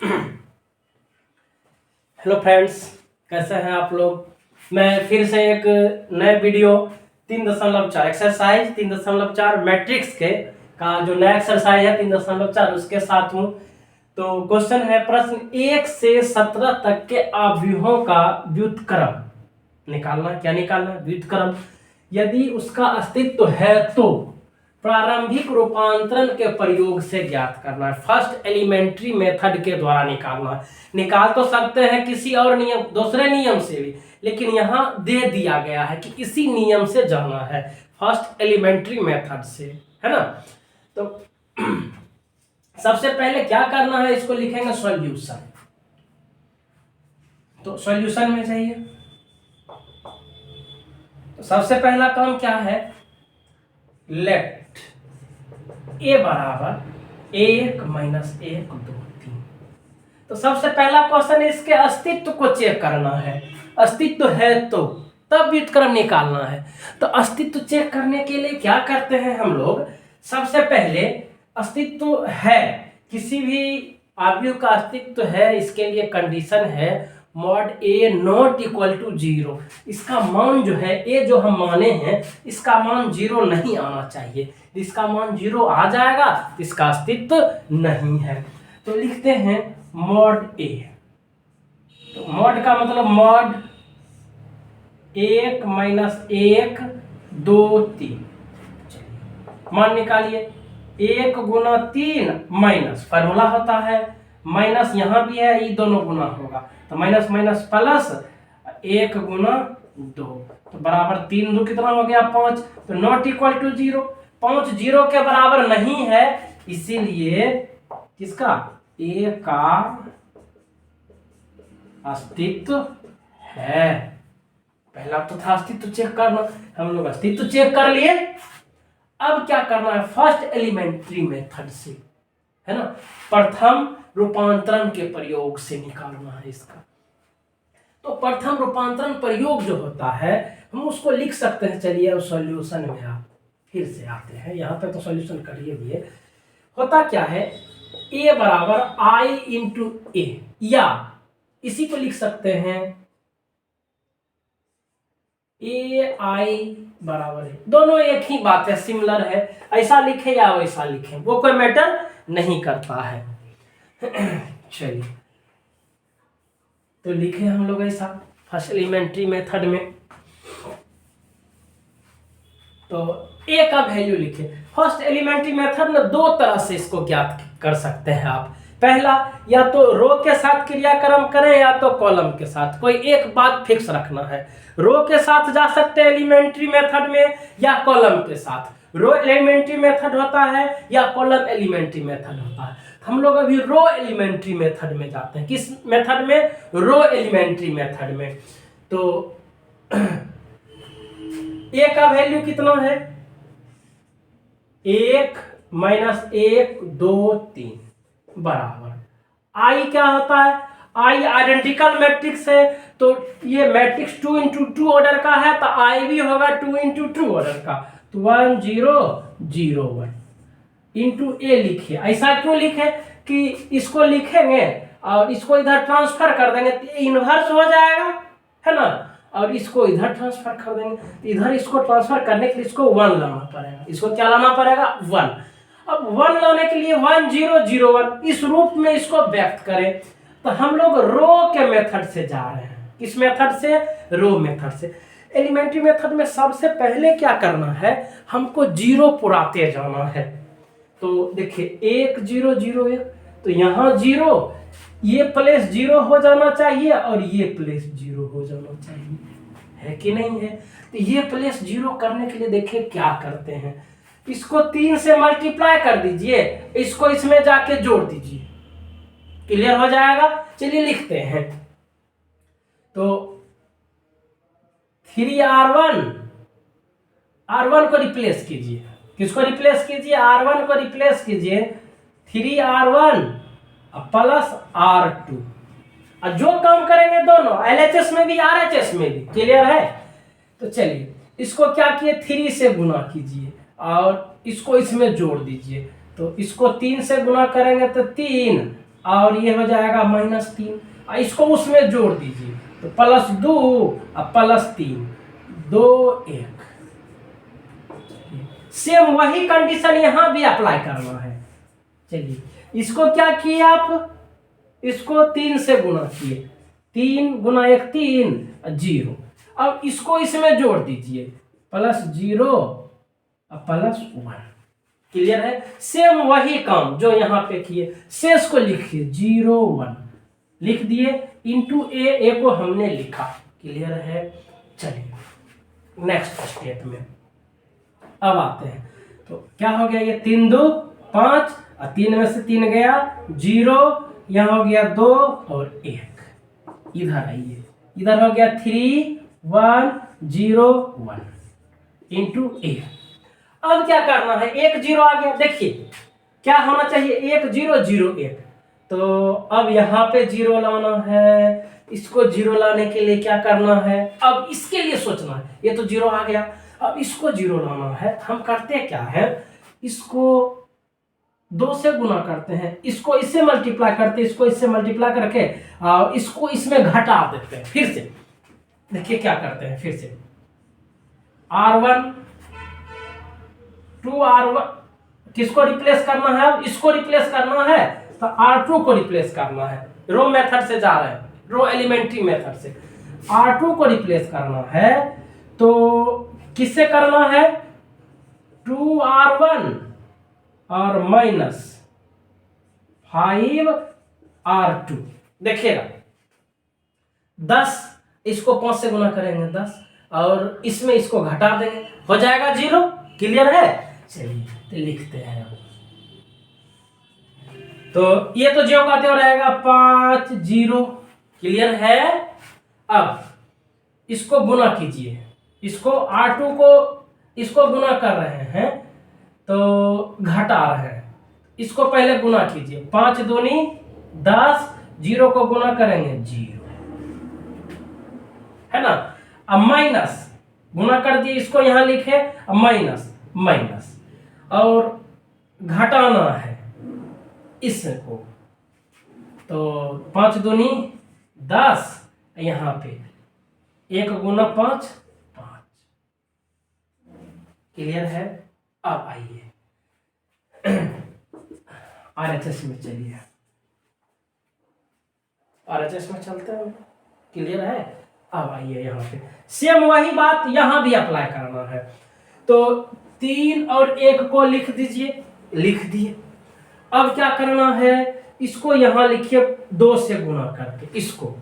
Hello friends, कैसे हैं आप लोग। मैं फिर से एक नए वीडियो 3.4 एक्सरसाइज 3.4 मैट्रिक्स के का जो नया एक्सरसाइज है 3.4 उसके साथ हूँ। तो क्वेश्चन है, प्रश्न 1 से 17 तक के अवयवों का व्युत्क्रम निकालना। क्या निकालना? व्युत्क्रम। यदि उसका अस्तित्व है तो प्रारंभिक रूपांतरण के प्रयोग से ज्ञात करना है। फर्स्ट एलिमेंट्री मेथड के द्वारा निकालना है। निकाल तो सकते हैं किसी और नियम, दूसरे नियम से भी, लेकिन यहां दे दिया गया है कि इसी नियम से जाना है, फर्स्ट एलिमेंट्री मेथड से, है ना। तो सबसे पहले क्या करना है, इसको लिखेंगे सॉल्यूशन। तो सॉल्यूशन में चाहिए, तो सबसे पहला काम क्या है, लेट ए बराबर 1 - 1 2 3। तो सबसे पहला क्वेश्चन इसके अस्तित्व को चेक करना है। अस्तित्व है तो तब व्युत्क्रम निकालना है। तो अस्तित्व चेक करने के लिए क्या करते हैं हम लोग, सबसे पहले अस्तित्व है, किसी भी अवयव का अस्तित्व है, इसके लिए कंडीशन है mod a not equal to 0। इसका मान जो है, ए जो हम माने हैं, इसका मान 0 नहीं आना चाहिए। इसका मान 0 आ जाएगा तो इसका अस्तित्व नहीं है। तो लिखते हैं मॉड ए। तो मॉड का मतलब मॉड 1 - 1 2 3। मान निकालिए, 1 गुना 3 माइनस, फॉर्मूला होता है माइनस, यहां भी है, ये दोनों गुना होगा तो माइनस माइनस प्लस 1 गुना 2, तो बराबर 3 2 कितना हो गया 5। तो नॉट इक्वल टू 0, 5 0 के बराबर नहीं है, इसीलिए किसका, ए का अस्तित्व है। पहला तो था अस्तित्व चेक करना, हम लोग अस्तित्व चेक कर लिए। अब क्या करना है, फर्स्ट एलिमेंट्री मेथड से, है ना, प्रथम रूपांतरण के प्रयोग से निकालना है इसका। तो प्रथम रूपांतरण प्रयोग जो होता है, हम उसको लिख सकते हैं। चलिए अब सॉल्यूशन में आप फिर से आते हैं, यहां पे तो सॉल्यूशन करिए भी। होता क्या है, ए बराबर आई इंटू ए, या इसी को लिख सकते हैं ए आई बराबर है, दोनों एक ही बात है, सिमिलर है। ऐसा लिखे या वैसा लिखे, वो कोई मैटर नहीं करता है। चलिए तो लिखे हम लोग ऐसा फर्स्ट एलिमेंट्री मेथड में। तो ए का वैल्यू लिखे। फर्स्ट एलिमेंट्री मेथड में दो तरह से इसको ज्ञात कर सकते हैं आप। पहला, या तो रो के साथ क्रियाक्रम करें या तो कॉलम के साथ। कोई एक बात फिक्स रखना है, रो के साथ जा सकते हैं एलिमेंट्री मेथड में या कॉलम के साथ। रो एलिमेंट्री मेथड होता है या कॉलम एलिमेंट्री मेथड होता है। हम लोग अभी रो एलिमेंट्री मेथड में जाते हैं। किस मेथड में? रो एलिमेंट्री मेथड में। तो ए का वैल्यू कितना है, 1 - 1 2 3 बराबर आई क्या होता है, आई आइडेंटिकल मैट्रिक्स है, तो ये मैट्रिक्स 2 × 2 ऑर्डर का है, तो आई भी होगा 2 × 2 ऑर्डर का। तो 1 0 0 1 इंटू ए लिखिए। ऐसा क्यों लिखे कि इसको लिखेंगे और इसको इधर ट्रांसफर कर देंगे तो इनवर्स हो जाएगा, है ना, और इसको इधर ट्रांसफर कर देंगे। इधर इसको ट्रांसफर करने के लिए इसको 1 लाना पड़ेगा। इसको क्या लाना पड़ेगा? 1। अब 1 लाने के लिए 1 0 0 1 इस रूप में इसको व्यक्त करें। तो हम लोग रो के मेथड से जा रहे हैं। किस मेथड से? रो मेथड से। एलिमेंट्री मेथड में सबसे पहले क्या करना है, हमको 0 पुराते जाना है। तो देखिए 1 0 0 1, तो यहाँ 0, ये प्लेस 0 हो जाना चाहिए और ये प्लेस 0 हो जाना चाहिए, है कि नहीं है। तो ये प्लेस 0 करने के लिए देखिए क्या करते हैं, इसको 3 से मल्टीप्लाई कर दीजिए, इसको इसमें जाके जोड़ दीजिए, क्लियर हो जाएगा। चलिए लिखते हैं। तो 3r1 को रिप्लेस कीजिए। किसको रिप्लेस कीजिए? r1 को रिप्लेस कीजिए 3r1 प्लस r2। और जो काम करेंगे दोनों LHS में भी RHS में भी, क्लियर है। तो चलिए इसको क्या किए, 3 से गुना कीजिए और इसको इसमें जोड़ दीजिए। तो इसको 3 से गुना करेंगे तो 3 और ये हो जाएगा -3। इसको उसमें जोड़ दीजिए तो +2 और +3 2 1। सेम वही कंडीशन यहां भी अप्लाई करना है। चलिए इसको क्या किए आप, इसको 3 से गुणा किए, 3 गुना 1 3 0। अब इसको इसमें जोड़ दीजिए +0 और +1। क्लियर है। सेम वही काम जो यहां पे किए, शेष को लिखिए 0 1 लिख दिए इंटू ए को हमने लिखा। क्लियर है। चलिए नेक्स्ट स्टेप में अब आते हैं। तो क्या हो गया, ये 3 2 5 और 3 में से 3 गया 0, यहाँ हो गया 2 और 1। इधर आइए, इधर हो गया 3 1 0 1 इंटू ए। अब क्या करना है, 1 0 आ गया। देखिए क्या होना चाहिए, 1 0 0 1। तो अब यहाँ पे 0 लाना है, इसको 0 लाने के लिए क्या करना है, अब इसके लिए सोचना है। ये तो 0 आ गया, अब इसको 0 लाना है। हम करते क्या है, इसको 2 से गुना करते हैं, इसको इससे मल्टीप्लाई करते हैं, इसको इससे मल्टीप्लाई करके इसको इसमें घटा देते हैं। फिर से देखिए क्या करते हैं, फिर से R1 2R1 किसको रिप्लेस करना है, अब इसको रिप्लेस करना है तो R2 को रिप्लेस करना है। रो मेथड से जा रहे हैं, रो एलिमेंट्री मेथड से R2 को रिप्लेस करना है। तो किससे करना है, 2R1 और -5R2। देखिएगा 10, इसको 5 से गुना करेंगे 10 और इसमें इसको घटा देंगे, हो जाएगा 0। क्लियर है। चलिए तो लिखते हैं। तो ये तो ज्यों का त्यों रहेगा 5 0। क्लियर है। अब इसको गुना कीजिए, इसको R2 को इसको गुना कर रहे हैं तो घटा रहे हैं, इसको पहले गुना कीजिए, 5 दूनी 10, 0 को गुना करेंगे 0, है ना। अब माइनस गुना कर दिए, इसको यहां लिखे, अब माइनस माइनस और घटाना है इसको, तो 5 दूनी 10, यहां पे 1 गुना 5 5। क्लियर है। अब आइए RHS में चलिए, RHS में चलते हैं। क्लियर है। अब आइए यहाँ पे सेम वही बात यहां भी अप्लाई करना है। तो 3 और 1 को लिख दीजिए, लिख दिए। अब क्या करना है, इसको यहां लिखिए 2 से गुणा करके, इसको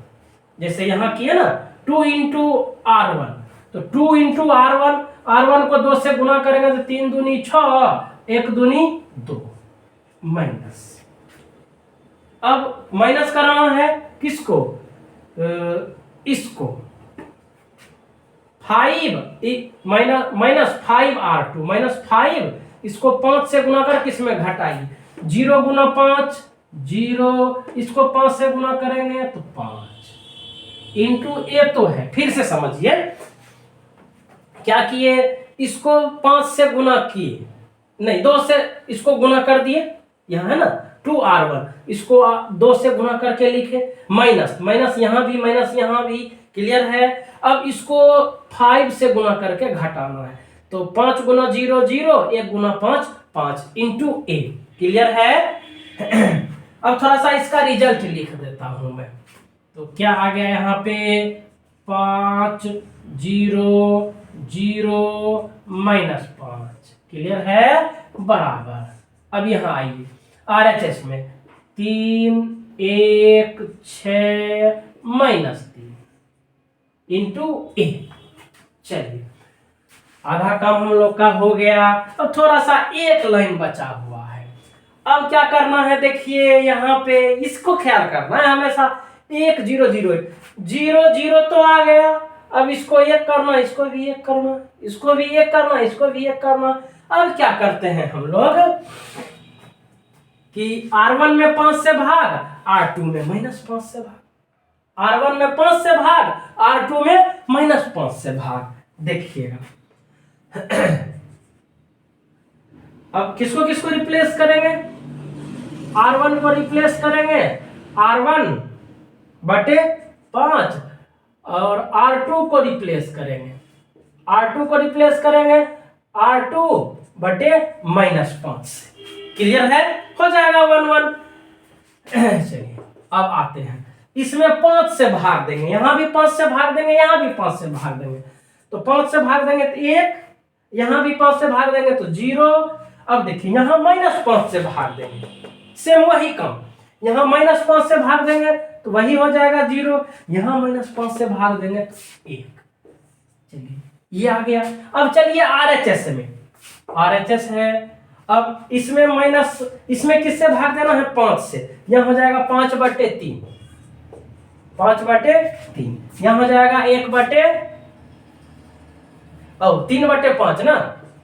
जैसे यहां किए ना 2 इंटू R1, तो 2 इंटू R1 को 2 से गुणा करेंगे तो 3 दूनी 6, 1 दूनी 2 माइनस। अब माइनस कराना है किसको, इसको 5 -5R2 -5, इसको 5 से गुना कर किसमें घटाइए, 0 गुना 5 0, इसको 5 से गुना करेंगे तो 5 इंटू ए तो है। फिर से समझिए क्या किए, इसको 5 से गुना किए, नहीं 2 से इसको गुना कर दिए, यहां है ना 2R1, इसको 2 से गुना करके लिखे, माइनस माइनस यहां भी माइनस यहां भी। क्लियर है। अब इसको 5 से गुना करके घटाना है, तो 5 गुना 0 0, 1 गुना 5 5 इंटू ए। क्लियर है। अब थोड़ा सा इसका रिजल्ट लिख देता हूं मैं। तो क्या आ गया यहाँ पे, 5 0 0 -5। क्लियर है, बराबर। अब यहाँ आइए RHS में 3 1 6 -3 इंटू ए। चलिए आधा काम हम लोग का हो गया। अब थोड़ा सा एक लाइन बचा हुआ है। अब क्या करना है, देखिए यहाँ पे इसको ख्याल करना है हमेशा। 1 0 0 0 0 तो आ गया, अब इसको 1 करना, इसको भी 1 करना, इसको भी 1 करना, इसको भी 1 करना। अब क्या करते हैं हम लोग कि R1 में 5 से भाग, R2 में -5 से भाग, R1 में 5 से भाग, R2 में -5 से भाग। देखिएगा अब किसको किसको रिप्लेस करेंगे, R1 को रिप्लेस करेंगे R1 बटे 5 और R2 को रिप्लेस करेंगे, R2 को रिप्लेस करेंगे R2 बटे -5 से। क्लियर है, हो जाएगा 1 1। चलिए अब आते हैं, इसमें 5 से भाग देंगे, यहां भी 5 से भाग देंगे, यहां भी 5 से भाग देंगे। तो 5 से भाग देंगे तो 1, यहां भी 5 से भाग देंगे तो 0। अब देखिए यहाँ -5 से भाग देंगे, सेम वही काम, यहाँ -5 से भाग देंगे तो वही हो जाएगा 0, यहाँ -5 से भाग देंगे तो 1। चलिए ये आ गया। अब चलिए RHS में, RHS है, अब इसमें किससे भाग देना है, 5 से। यहाँ हो जाएगा 5 बटे 3, 5 बटे 3, यहाँ हो जाएगा 1 बटे 3 बटे 5 ना,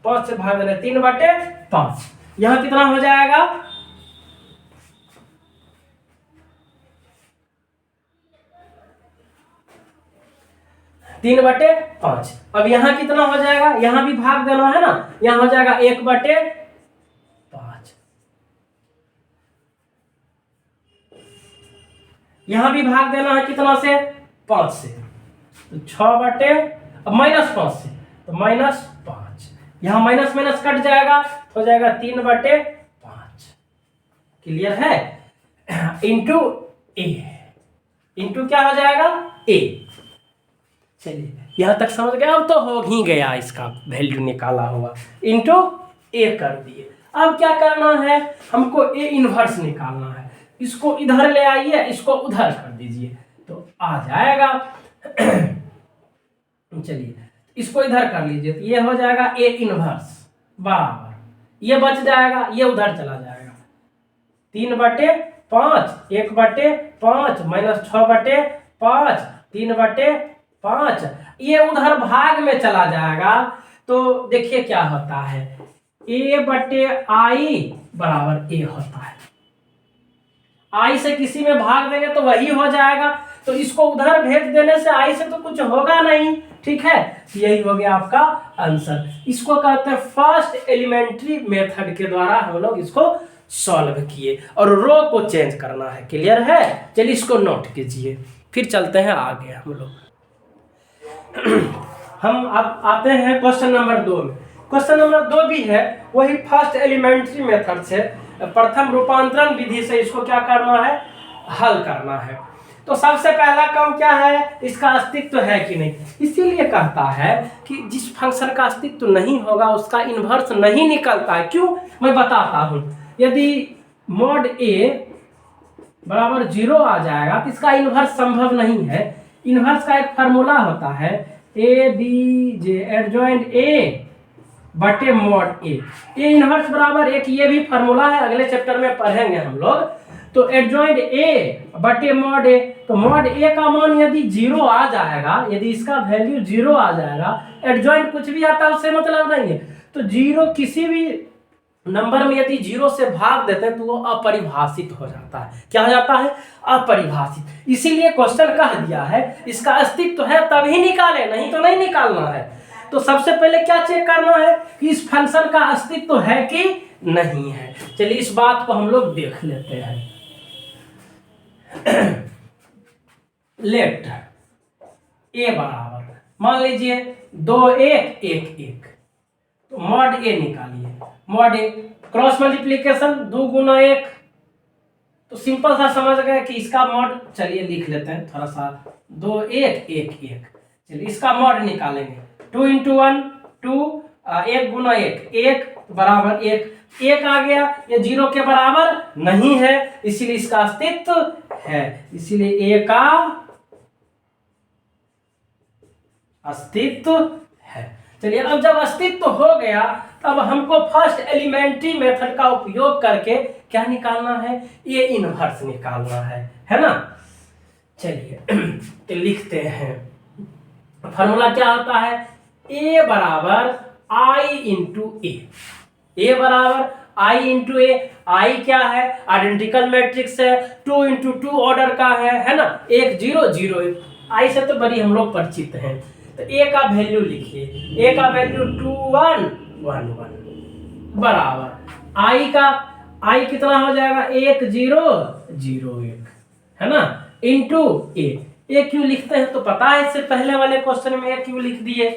5 से भाग देना 3 बटे 5। यहाँ कितना हो जाएगा, 3 बटे 5। अब यहाँ कितना हो जाएगा, यहाँ भी भाग देना है ना, यहाँ हो जाएगा 1 बटे 5, यहाँ भी भाग देना है कितना से, 5 से, तो 6 बटे, अब -5 से तो -5, यहाँ माइनस माइनस कट जाएगा तो हो जाएगा 3 बटे 5। क्लियर है, इंटू ए, इंटू क्या हो जाएगा ए। चलिए यहां तक समझ गए, अब तो हो ही गया, इसका वैल्यू निकाला हुआ, इंटू ए कर दिए। अब क्या करना है, हमको ए इनवर्स निकालना है, इसको इधर ले आइए, इसको उधर कर दीजिए तो आ जाएगा। चलिए इसको इधर कर लीजिए तो ये हो जाएगा ए इनवर्स बराबर, ये बच जाएगा, ये उधर चला जाएगा, 3 बटे 5, 1 बटे 5 माइनस 6 बटे 5, 3 बटे 5, ये उधर भाग में चला जाएगा। तो देखिए क्या होता है, ए बटे आई बराबर ए होता है, आई से किसी में भाग देंगे तो वही हो जाएगा, तो इसको उधर भेज देने से आई से तो कुछ होगा नहीं, ठीक है, यही हो गया आपका आंसर। इसको कहते हैं फर्स्ट एलिमेंट्री मेथड के द्वारा हम लोग इसको सॉल्व किए, और रो को चेंज करना है। क्लियर है, चलिए इसको नोट कीजिए, फिर चलते हैं आगे हम लोग। हम अब आते हैं क्वेश्चन नंबर 2 में। क्वेश्चन नंबर 2 भी है वही फर्स्ट एलिमेंट्री मेथड से, प्रथम रूपांतरण विधि से इसको क्या करना है, हल करना है। तो सबसे पहला काम क्या है, इसका अस्तित्व है कि नहीं, इसीलिए कहता है कि जिस फंक्शन का अस्तित्व नहीं होगा उसका इन्वर्स नहीं निकलता है। क्यों, मैं बताता हूं। यदि मॉड ए बराबर 0 आ जाएगा तो इसका इन्वर्स संभव नहीं है। इन्वर्स का एक फार्मूला होता है A D J adjoint A बटे मॉड ए, ए इन्वर्स बराबर एक, ये भी फार्मूला है, अगले चैप्टर में पढ़ेंगे हम लोग। तो एडजॉइंट ए बटे मॉड ए, तो मॉड ए का मान यदि 0 आ जाएगा, यदि इसका वैल्यू 0 आ जाएगा, एडजॉइंट कुछ भी आता है उससे मतलब नहीं है, तो 0 किसी भी नंबर में यदि 0 से भाग देते हैं तो वो अपरिभाषित हो जाता है। क्या हो जाता है, अपरिभाषित। इसीलिए क्वेश्चन कह दिया है इसका अस्तित्व है तभी निकाले, नहीं तो नहीं निकालना है। तो सबसे पहले क्या चेक करना है कि इस फंक्शन का अस्तित्व है कि नहीं है। चलिए इस बात को हम लोग देख लेते हैं। लेट ए बराबर, मान लीजिए 2 1 1 1, तो मॉड ए निकालिए। मॉड ए क्रॉस मल्टीप्लिकेशन 2 गुना 1, तो सिंपल सा समझ गए कि इसका मॉड, चलिए लिख लेते हैं थोड़ा सा, 2 1 1 1। चलिए इसका मॉड निकालेंगे, 2 × 1 2, 1 गुना 1 1 बराबर 1, 1 आ गया, ये 0 के बराबर नहीं है, इसीलिए इसका अस्तित्व है, इसीलिए ए का अस्तित्व है। चलिए अब जब अस्तित्व हो गया तब हमको फर्स्ट एलिमेंट्री मेथड का उपयोग करके क्या निकालना है, ए इनवर्स निकालना है ना। चलिए तो लिखते हैं, फॉर्मूला क्या होता है, ए बराबर आई इंटू ए, ए बराबर आई इंटू ए। आई क्या है, आइडेंटिकल मैट्रिक्स है, 2 × 2 ऑर्डर का है ना, 1 0 0 1, आई से तो बड़ी हम लोग परिचित हैं। तो ए का वैल्यू लिखिए, ए का वैल्यू 2 1 1 1 बराबर आई का, आई कितना हो जाएगा 1 0 0 1, है ना, इंटू ए क्यों लिखते हैं तो पता है, इससे पहले वाले क्वेश्चन में ए क्यों लिख दिए।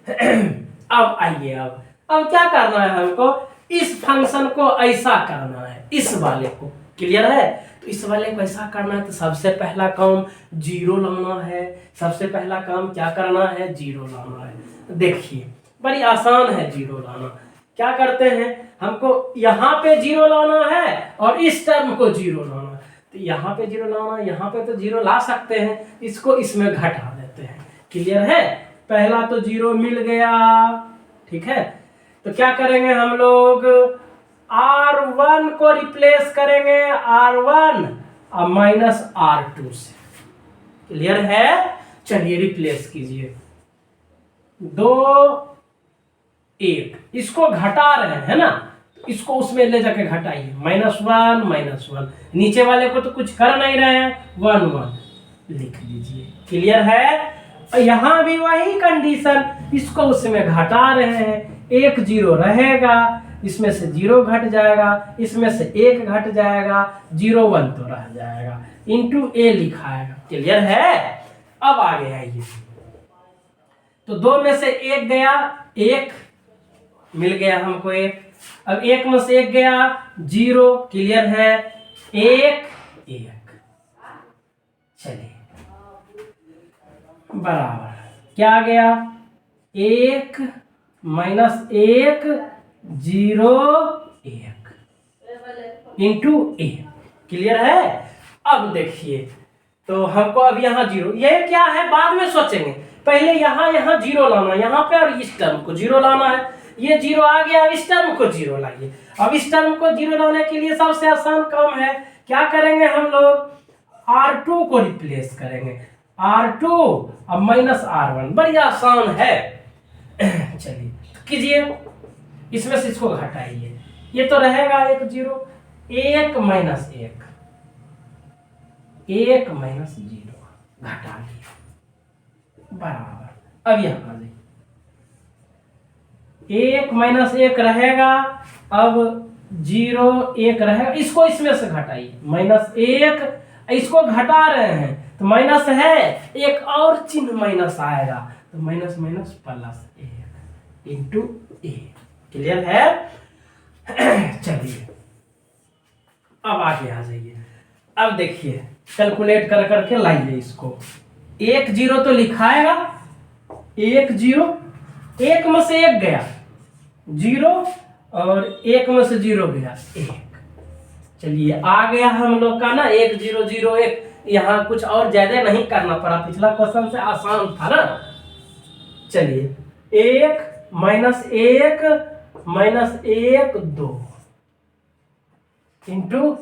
अब आइए, अब क्या करना है हमको, इस फंक्शन को ऐसा करना है, इस वाले को, क्लियर है। तो इस वाले को ऐसा करना है तो सबसे पहला काम जीरो लाना है, सबसे पहला काम क्या करना है, जीरो लाना है। देखिए बड़ी आसान है जीरो लाना। क्या करते हैं, हमको यहाँ पे जीरो लाना है और इस टर्म को जीरो लाना है। तो यहाँ पे जीरो लाना, यहाँ पे तो जीरो ला सकते हैं, इसको इसमें घटा देते हैं, क्लियर है। पहला तो जीरो मिल गया, ठीक है। तो क्या करेंगे हम लोग, R1 को रिप्लेस करेंगे R1 और माइनस R2 से, क्लियर है। चलिए रिप्लेस कीजिए, 2 1, इसको घटा रहे हैं ना, इसको उसमें ले जाके घटाइए, -1 नीचे वाले को तो कुछ कर नहीं रहे हैं, 1 1 लिख लीजिए, क्लियर है। यहाँ भी वही कंडीशन, इसको उसमें घटा रहे हैं, 1 0 रहेगा, इसमें से 0 घट जाएगा, इसमें से 1 घट जाएगा, 0 1 तो रह जाएगा, इंटू ए लिखाएगा, क्लियर है। अब आगे आइए, तो 2 में से 1 गया, 1 मिल गया हमको 1, अब 1 में से 1 गया 0, क्लियर है, 1 1, चलिए बराबर क्या आ गया, 1 माइनस 1 0 1 इंटू ए, क्लियर है। अब देखिए, तो हमको अब यहाँ 0, ये क्या है बाद में सोचेंगे, पहले यहाँ जीरो लाना, यहाँ पे और इस टर्म को जीरो लाना है, ये 0 आ गया, इस टर्म को 0 लाइए। अब इस टर्म को 0 लाने के लिए सबसे आसान काम है, क्या करेंगे हम लोग, R2 को रिप्लेस करेंगे, R2 अब माइनस R1, बड़ी आसान है। चलिए कीजिए, इसमें से इसको घटाइए, ये तो रहेगा 1 0, 1 माइनस 1 1 माइनस 0 घटा दिया, बराबर। अब यहाँ 1 माइनस 1 रहेगा, अब 0 1 रहेगा, इसको इसमें से घटाइए, -1, इसको घटा रहे हैं तो माइनस है, एक और चिन्ह माइनस आएगा, तो माइनस माइनस प्लस 1 इंटू ए, क्लियर है। चलिए अब आगे आ जाइए, अब देखिए कैलकुलेट कर करके लाइए इसको, 1 0 तो लिखाएगा, 1 0, 1 में से 1 गया 0 और 1 में से 0 गया 1, चलिए आ गया हम लोग का ना 1 0 0 1, यहाँ कुछ और ज्यादा नहीं करना पड़ा, पिछला क्वेश्चन से आसान था ना। चलिए 1 माइनस 1 2 इंटू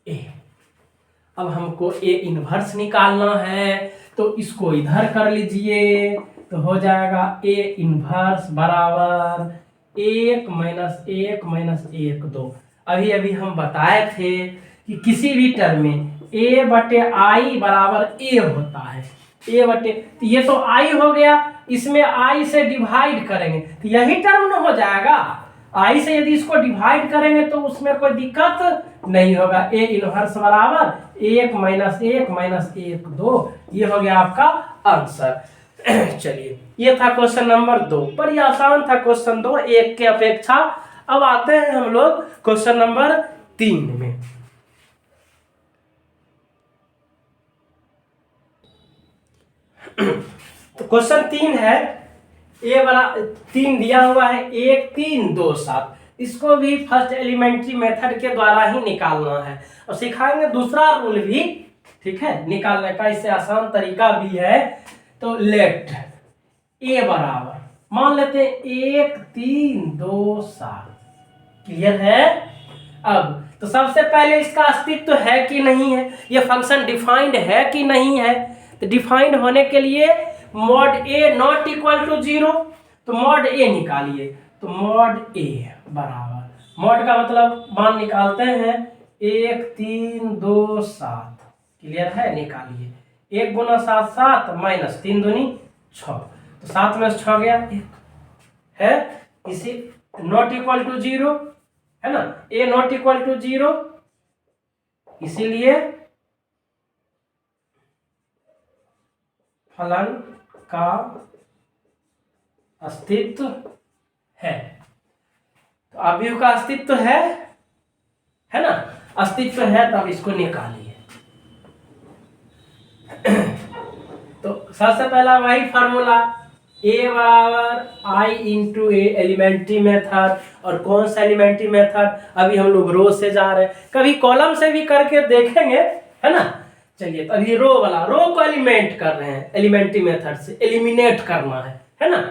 ए, अब हमको ए इनवर्स निकालना है, तो इसको इधर कर लीजिए, तो हो जाएगा ए इनवर्स बराबर 1 माइनस 1 2। अभी अभी हम बताए थे कि किसी भी टर्म में ए बटे आई बराबर ए होता है, ए बटे, तो ये तो आई हो गया, इसमें आई से डिवाइड करेंगे तो यही टर्म न हो जाएगा, आई से यदि इसको डिवाइड करेंगे तो उसमें कोई दिक्कत नहीं होगा, ए इनवर्स बराबर 1 माइनस 1 2, ये हो गया आपका आंसर। चलिए ये था क्वेश्चन नंबर 2, बड़ी आसान था क्वेश्चन 2 1 के अपेक्षा। अब आते हैं हम लोग क्वेश्चन नंबर 3 में। तो क्वेश्चन 3 है, ए बरा 3 दिया हुआ है, 1 3 2 7, इसको भी फर्स्ट एलिमेंट्री मेथड के द्वारा ही निकालना है और सिखाएंगे दूसरा रूल भी, ठीक है, निकालने का, इससे आसान तरीका भी है। तो लेट ए बराबर मान लेते हैं 1 3 2 7, क्लियर है। अब तो सबसे पहले इसका अस्तित्व है कि नहीं है, ये फंक्शन डिफाइंड है कि नहीं है, तो डिफाइंड होने के लिए mod a not equal to 0, तो मॉड ए निकालिए, तो मॉड ए बराबर, मॉड का मतलब मान निकालते हैं 1 3 2 7, क्लियर है, निकालिए, 1 गुना 7 7 माइनस 3 दूनी 6, तो 7 में से 6 गया 1 है, इसी नॉट इक्वल टू 0 है ना, ए नॉट इक्वल टू 0, इसीलिए फलन का अस्तित्व है। तो अवयव का अस्तित्व है ना, अस्तित्व है, तब इसको निकालिए। तो सबसे पहला वही फार्मूला, ए बराबर आई इंटू ए, एलिमेंट्री मेथड। और कौन सा एलिमेंट्री मेथड, अभी हम लोग रो से जा रहे हैं, कभी कॉलम से भी करके देखेंगे, है ना। चलिए, तो अभी रो वाला, रो को एलिमेंट कर रहे हैं, एलिमेंट्री मेथड से एलिमिनेट करना है ना।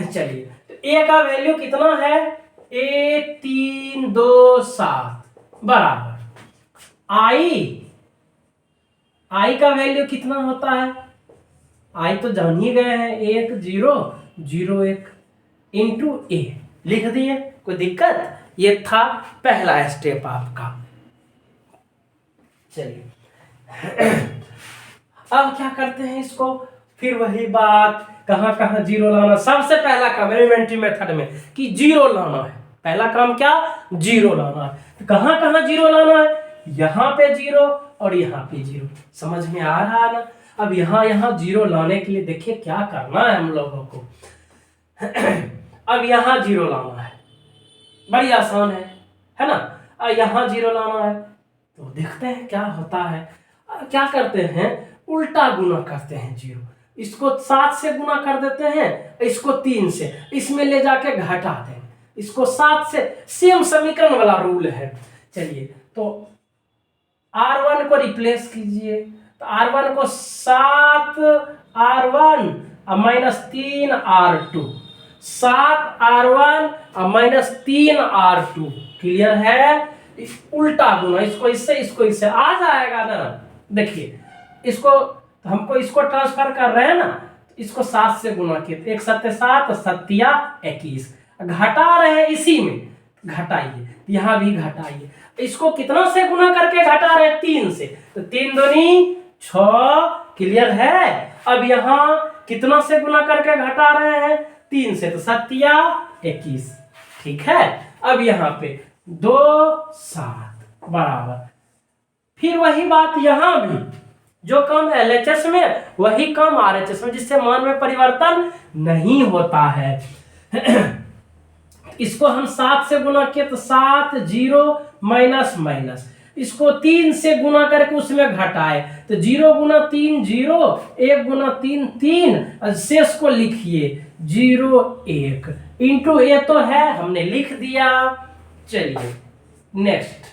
चलिए, तो ए का वैल्यू कितना है, 1 3 2 7 बराबर आई का वैल्यू कितना होता है, आई तो जान ही गए हैं, 1 0 0 1 इंटू ए लिख दिए, कोई दिक्कत। ये था पहला स्टेप आपका। चलिए, अब क्या करते हैं इसको, फिर वही बात, कहाँ कहाँ जीरो लाना। सबसे पहला काम एलिमेंट्री मेथड में कि जीरो लाना है, पहला काम क्या, जीरो लाना है। तो कहाँ कहाँ जीरो लाना है, यहाँ पे जीरो और यहाँ पे जीरो, समझ में आ रहा है ना। अब यहाँ जीरो लाने के लिए देखिए क्या करना है हम लोगों को। अब यहाँ जीरो लाना है, बड़ी आसान है ना। अब यहाँ जीरो लाना है, तो देखते हैं क्या होता है। क्या करते हैं, उल्टा गुना करते हैं जीरो, इसको 7 से गुना कर देते हैं, इसको 3 से, इसमें ले जाके घटा दें, इसको 7 से, सेम समीकरण वाला रूल है। चलिए, तो R1 को रिप्लेस कीजिए, तो R1 को 7 R1 minus 3 R2, 7 R1 minus 3 R2, clear है। उल्टा गुना, इसको इससे आ जाएगा ना। देखिए, इसको हमको इसको ट्रांसफर कर रहे हैं ना, इसको 7 से गुना किए, 1 7 7 7 21, घटा रहे हैं, इसी में घटाइए, यहाँ भी घटाइए। इसको कितना से गुना करके घटा रहे हैं, 3 से, तो 3 दूनी 6, क्लियर है। अब यहाँ कितना से गुना करके घटा रहे हैं, 3 से, तो 7 21, ठीक है। अब यहाँ पे 2 7 बराबर, फिर वही बात यहाँ भी, जो काम LHS में वही काम RHS में, जिससे मान में परिवर्तन नहीं होता है। इसको हम 7 से गुना किए, तो 7 0 माइनस माइनस, इसको 3 से गुना करके उसमें घटाए, तो 0 गुना 3 0, 1 गुना 3 3, शेष को लिखिए 0 1 इंटू ए तो है, हमने लिख दिया। चलिए नेक्स्ट,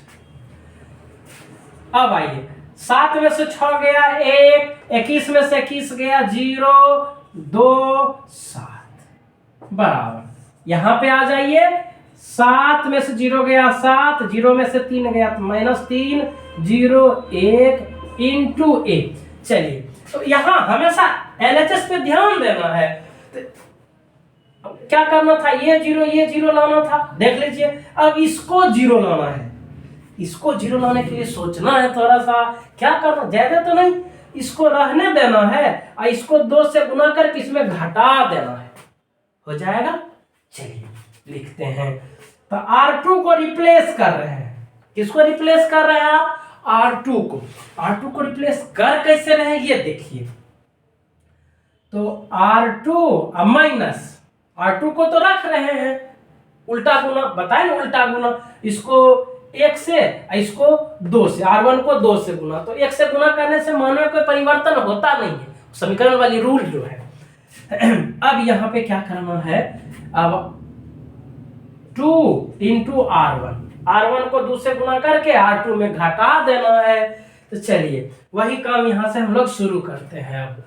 अब आइए, 7 में से 6 गया 1, 21 में से 21 गया 0 2 7 बराबर, यहां पे आ जाइए, 7 में से 0 गया 7, 0 में से 3 गया तो -3 0 1 इंटू ए। चलिए, तो यहां हमेशा LHS पे ध्यान देना है। तो क्या करना था, ये जीरो लाना था, देख लीजिए। अब इसको जीरो लाना है, इसको जीरो लाने के लिए सोचना है थोड़ा सा, क्या करना, ज्यादा तो नहीं, इसको रहने देना है और इसको 2 से गुना करके इसमें घटा देना है, हो जाएगा। चलिए लिखते हैं, तो R2 को रिप्लेस कर रहे हैं, किसको रिप्लेस कर रहे हैं आप, R2 को रिप्लेस कर कैसे रहे हैं, ये देखिए। तो R2 माइनस, R2 को तो रख रहे हैं, उल्टा गुना बताए ना, उल्टा गुना, इसको 1 से, इसको 2 से, R1 को 2 से गुना, तो 1 से गुना करने से मान में कोई परिवर्तन होता नहीं है, समीकरण वाली रूल जो है। अब यहाँ पे क्या करना है, अब 2 इंटू R1 को 2 से गुना करके R2 में घटा देना है। तो चलिए वही काम यहां से हम लोग शुरू करते हैं। अब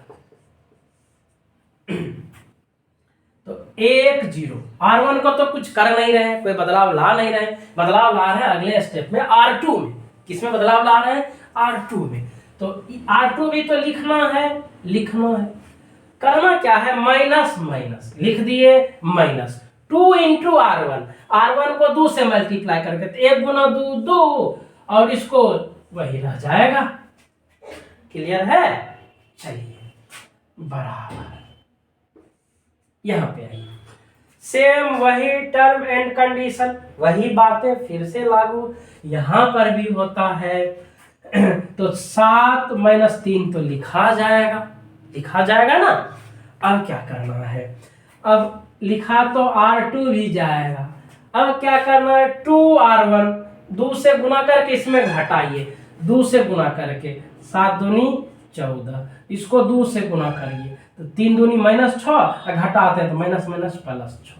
तो 1 0, R1 को तो कुछ कर नहीं रहे, कोई बदलाव ला नहीं रहे, बदलाव ला रहे हैं अगले स्टेप में R2 में। किसमें बदलाव ला रहे हैं, R2 में। तो R2 भी तो लिखना है, करना क्या है, माइनस माइनस लिख दिए, माइनस 2 इंटू R1 को 2 से मल्टीप्लाई करके, तो 1 गुना 2 2, और इसको वही रह जाएगा, क्लियर है। चलिए बराबर, यहां पे आइए, सेम वही टर्म एंड कंडीशन, वही बातें फिर से लागू यहां पर भी होता है। तो 7 - 3 तो लिखा जाएगा, लिखा जाएगा ना। अब क्या करना है, अब लिखा तो R2 भी जाएगा, अब क्या करना है 2R1 2 से गुना करके इसमें घटाइए, 2 से गुना करके 7 दूनी 14, इसको 2 से गुना करिए तो 3 दूनी -6, घटाते हैं तो माइनस माइनस प्लस 6।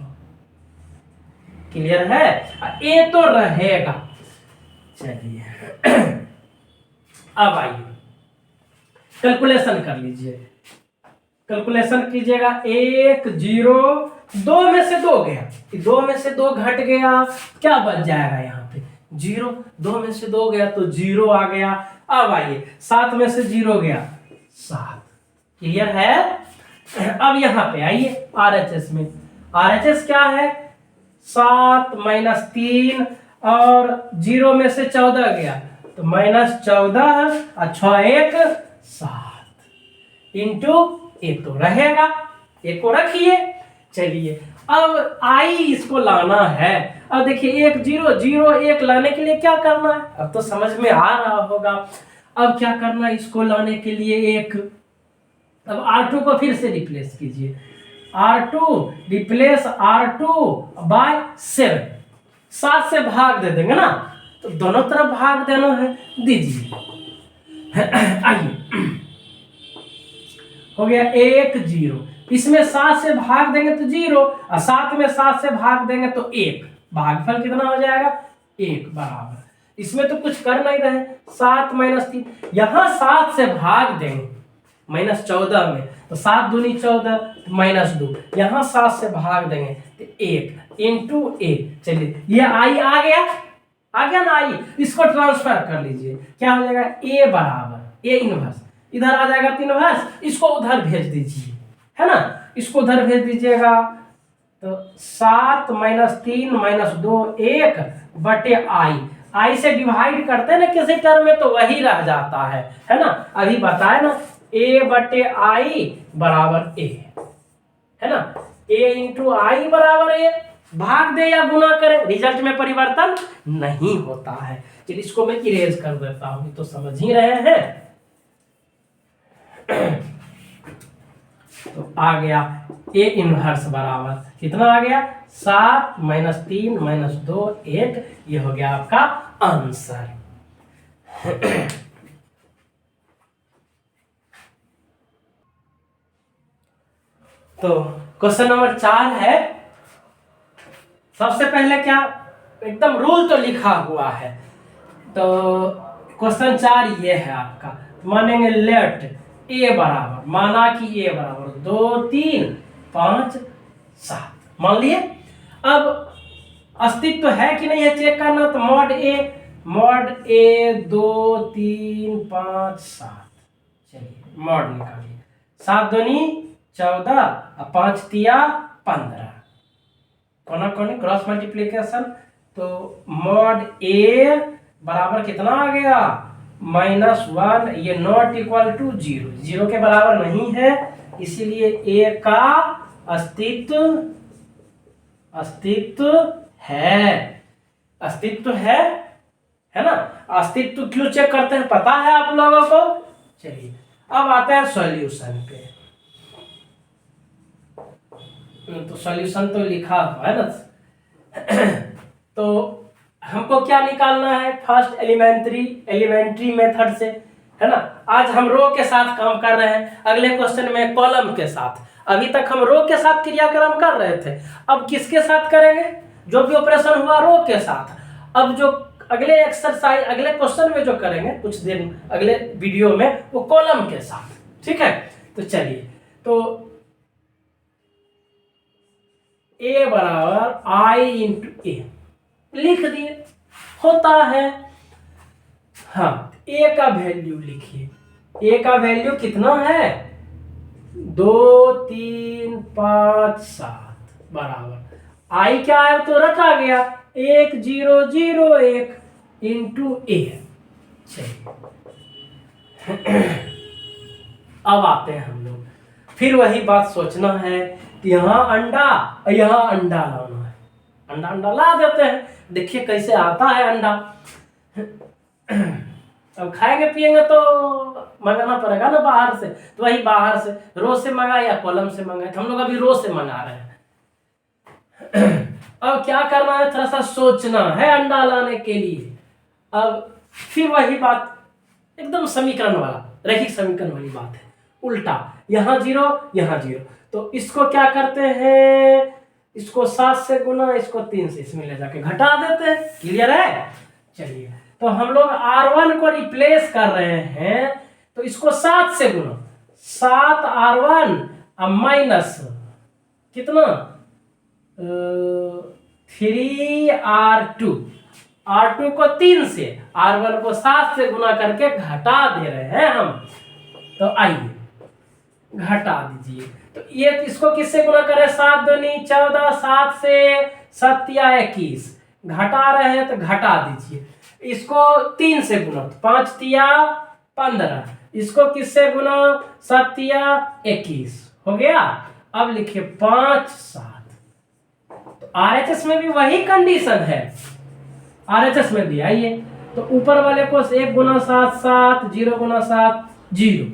क्लियर है, ये तो रहेगा। चलिए अब आइए कैलकुलेशन कर लीजिए, कैलकुलेशन कीजिएगा। 1 0 2 में से 2 गया, 2 में से 2 घट गया, क्या बच जाएगा यहाँ पे 0, 2 में से 2 गया तो 0 आ गया। अब आइए 7 में से 0 गया 7। क्लियर है। अब यहाँ पे आइए RHS में, RHS क्या है 7 - 3 और 0 में से 14 गया तो -14 और 6 1 7 इंटू 1 तो रहेगा, 1 को रखिए। चलिए अब आई इसको लाना है। अब देखिए 1 0 0 1 लाने के लिए क्या करना है, अब तो समझ में आ रहा होगा। अब क्या करना है इसको लाने के लिए 1, अब R2 को फिर से रिप्लेस कीजिए, R2 रिप्लेस R2 बाय 7, 7 से भाग दे देंगे ना, तो दोनों तरफ भाग देना है, दीजिए। आइए हो गया 1 0, इसमें 7 से भाग देंगे तो 0 और 7 में 7 से भाग देंगे तो 1, भागफल कितना हो जाएगा 1 बराबर, इसमें तो कुछ कर नहीं रहे, 7 - 3, यहां 7 से भाग देंगे -14 में तो 7 दूनी 14 -2, यहां 7 से भाग देंगे तो 1 इंटू 1। चलिए ये आई आ गया ना आई, इसको ट्रांसफर कर लीजिए, क्या हो जाएगा A बराबर A इनवर्स, इधर आ जाएगा 3 वर्स, इसको उधर भेज दीजिए, है ना, इसको उधर भेज दीजिएगा तो 7 - 3 -2 1 बटे आई से डिवाइड करते हैं ना किसी टर्म में तो वही रह जाता है ना। अभी बताए ना A बटे आई बराबर A, है ना, A इंटू आई बराबर A, भाग दे या गुना करें रिजल्ट में परिवर्तन नहीं होता है। चलिए इसको मैं इरेज कर देता हूं, तो समझ ही रहे हैं। तो आ गया A इनवर्स बराबर कितना आ गया 7 - 3 -2 1, ये हो गया आपका आंसर। तो क्वेश्चन नंबर 4 है। सबसे पहले क्या एकदम रूल तो लिखा हुआ है, तो क्वेश्चन 4 ये है आपका, मानेंगे लेट A बराबर, माना कि A बराबर 2 3 5 7 मान लिए। अब अस्तित्व है कि नहीं है चेक करना, तो मॉड A 2 3 5 7, चलिए मॉड निकालिए, 7 दूनी 14 और 5 तिया 15, कोना कोनी क्रॉस मल्टीप्लिकेशन, तो मॉड A बराबर कितना आ गया -1, ये नॉट इक्वल टू 0, 0 के बराबर नहीं है, इसीलिए A का अस्तित्व है ना। अस्तित्व क्यों चेक करते हैं पता है आप लोगों को। चलिए अब आते हैं सॉल्यूशन पे, तो सॉल्यूशन तो लिखा हुआ है ना। तो हमको क्या निकालना है, फर्स्ट एलिमेंट्री मेथड से, है ना। आज हम रो के साथ काम कर रहे हैं, अगले क्वेश्चन में कॉलम के साथ। अभी तक हम रो के साथ क्रियाक्रम कर रहे थे, अब किसके साथ करेंगे, जो भी ऑपरेशन हुआ रो के साथ। अब जो अगले एक्सरसाइज अगले क्वेश्चन में जो करेंगे कुछ दिन अगले वीडियो में, वो कॉलम के साथ, ठीक है। तो चलिए, तो A बराबर I इंटू A लिख दिए, होता है। हाँ, A का वैल्यू लिखिए, A का वैल्यू कितना है 2 3 5 7 बराबर I क्या है तो रखा गया 1 0 0 1 इंटू A। चलिए अब आते हैं हम लोग, फिर वही बात सोचना है कि यहाँ अंडा और यहाँ अंडा लाना है, अंडा ला देते हैं, देखिए कैसे आता है अंडा। अब खाएंगे पिएंगे तो मंगाना पड़ेगा ना बाहर से, तो वही बाहर से रो से मंगाए या कॉलम से मंगाए, तो हम लोग अभी रो से मंगा रहे हैं। अब क्या करना है, थोड़ा सा सोचना है अंडा लाने के लिए। अब फिर वही बात एकदम समीकरण वाला, रैखिक समीकरण वाली बात है, उल्टा, यहाँ 0 यहाँ 0, तो इसको क्या करते हैं, इसको 7 से गुना, इसको 3 से इसमें ले जाके घटा देते हैं। क्लियर है? चलिए, तो हम लोग R1 को रिप्लेस कर रहे हैं, तो इसको 7 से गुना, 7 R1 अब माइनस कितना 3R2, R2 को 3 से, R1 को 7 से गुना करके घटा दे रहे हैं हम। तो आइए घटा दीजिए, तो ये इसको किससे गुना करें, 7 दूनी 14, 7 से 7 या 21, घटा रहे हैं तो घटा दीजिए। इसको 3 से गुना, 5 तिया 15, इसको किससे गुना, 7 या 21 हो गया। अब लिखिए 5 7, तो RHS में भी वही कंडीशन है, RHS में भी आइए, तो ऊपर वाले को 1 गुना 7 7, 0 गुना 7 0,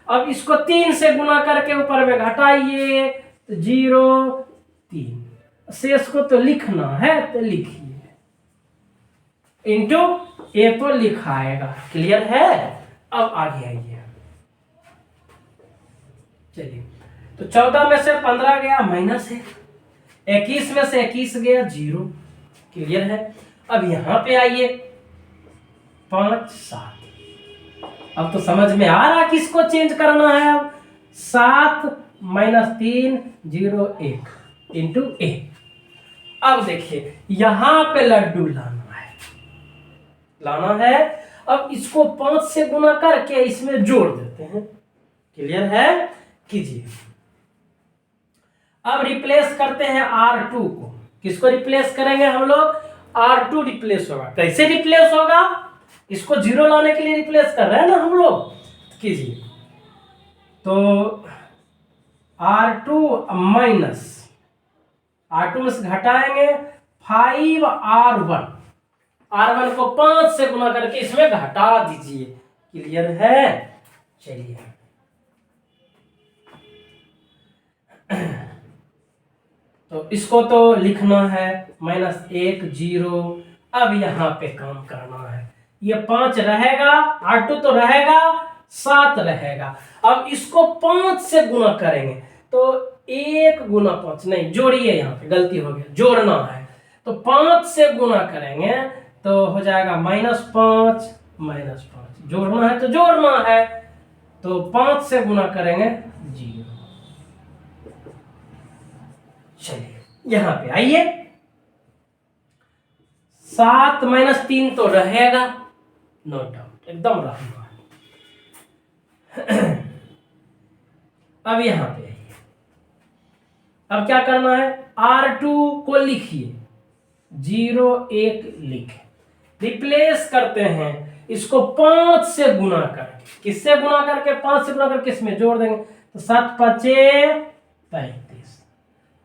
अब इसको 3 से गुना करके ऊपर में घटाइए, तो 0 3, शेष को तो लिखना है तो लिखिए, इंटू ए तो लिखाएगा। क्लियर है? अब आगे आइए, चलिए, तो 14 में से 15 गया माइनस है, 21 में से 21 गया 0। क्लियर है? अब यहां पे आइए 5 7, अब तो समझ में आ रहा किसको चेंज करना है। अब 7 - 3 0 1 इंटू ए। अब देखिए यहां पे लड्डू लाना है, अब इसको 5 से गुना करके इसमें जोड़ देते हैं। क्लियर है? कीजिए, अब रिप्लेस करते हैं R2 को, किसको रिप्लेस करेंगे हम लोग, R2 रिप्लेस होगा। कैसे रिप्लेस होगा, इसको 0 लाने के लिए रिप्लेस कर रहे हैं ना हम लोग। कीजिए, तो R2 माइनस, R2 में से घटाएंगे 5R1, R1 को 5 से गुना करके इसमें घटा दीजिए। क्लियर है? चलिए, तो इसको तो लिखना है -1 0। अब यहां पे काम करना है, ये 5 रहेगा, R2 तो रहेगा, 7 रहेगा। अब इसको 5 से गुना करेंगे, तो 1 गुना 5 नहीं, जोड़िए, यहाँ पे गलती हो गया, जोड़ना है, तो 5 से गुना करेंगे तो हो जाएगा -5 -5, जोड़ना है तो जोड़ना है, तो 5 से गुना करेंगे 0। चलिए यहां पे आइए, 7 - 3 तो रहेगा, नो डाउट, एकदम रहना है। अब यहां पे आइए, अब क्या करना है, R2 को लिखिए, 0 1 लिखे, रिप्लेस करते हैं, इसको 5 से गुना करके, किससे गुना करके, 5 से गुना करके इसमें जोड़ देंगे, तो 7 5 35,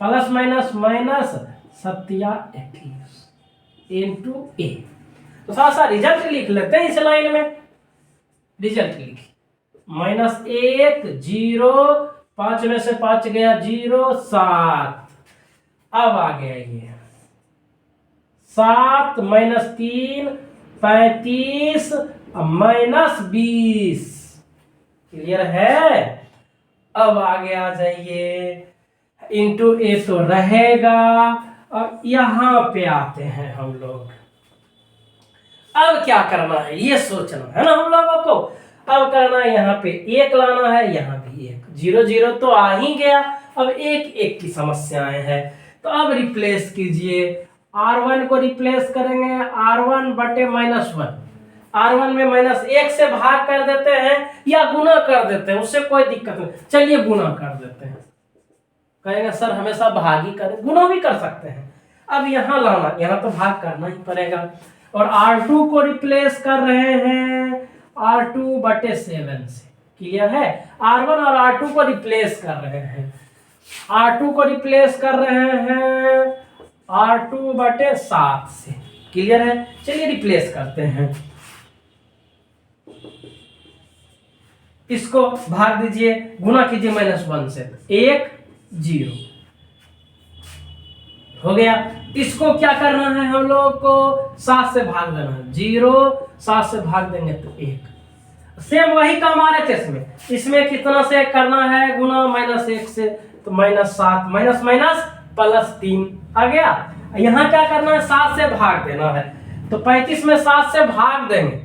प्लस माइनस माइनस 7 या 21 इंटू ए। तो साथ साथ रिजल्ट लिख लेते हैं इस लाइन में, रिजल्ट लिखिए, -1 0, 5 में से 5 गया 0 7। अब आ गया ये 7 - 3 35 -20। क्लियर है? अब आगे आ जाइए, इंटू ए तो रहेगा। अब यहां पे आते हैं हम लोग, अब क्या करना है ये सोचना है ना हम लोगों को। अब करना है, यहाँ पे 1 लाना है, यहाँ भी 1, 0 0 तो आ ही गया। अब 1 1 की समस्याएं हैं, तो अब रिप्लेस कीजिए, R1 को रिप्लेस करेंगे, R1 बटे -1, R1 में -1 से भाग कर देते हैं या गुना कर देते हैं, उससे कोई दिक्कत नहीं। चलिए गुना कर देते हैं, कहेंगे सर हमेशा भाग ही करें, गुना भी कर सकते हैं। अब यहाँ लाना, यहाँ तो भाग करना ही पड़ेगा, और R2 को रिप्लेस कर रहे हैं R2 बटे 7 से। क्लियर है? R1 और R2 को रिप्लेस कर रहे हैं, R2 को रिप्लेस कर रहे हैं R2 बटे 7 से। क्लियर है? चलिए रिप्लेस करते हैं, इसको भाग दीजिए, गुना कीजिए -1 से, 1 0 हो गया। इसको क्या करना है हम लोग को 7 से भाग देना है, 0 7 से भाग देंगे तो 1। सेम वही काम RHS में, इसमें कितना से करना है गुना, -1 से, तो -7 माइनस माइनस +3 आ गया। यहाँ क्या करना है, 7 से भाग देना है, तो 35 में 7 से भाग देंगे,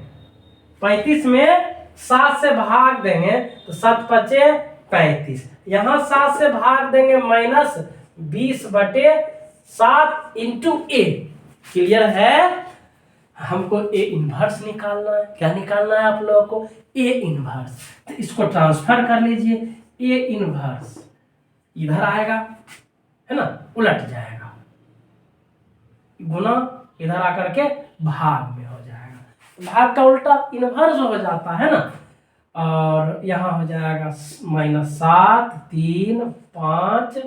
35 में 7 से भाग देंगे तो 7 बचे 35, यहाँ 7 से भाग देंगे -20/7 इंटू A। क्लियर है? हमको A इनवर्स निकालना है। क्या निकालना है आप लोगों को? A inverse. तो इसको ट्रांसफर कर लीजिए, A इनवर्स इधर आएगा, है ना, उलट जाएगा, गुना इधर आकर के भाग में हो जाएगा, भाग का उल्टा इनवर्स हो जाता है ना, और यहाँ हो जाएगा -7 3 5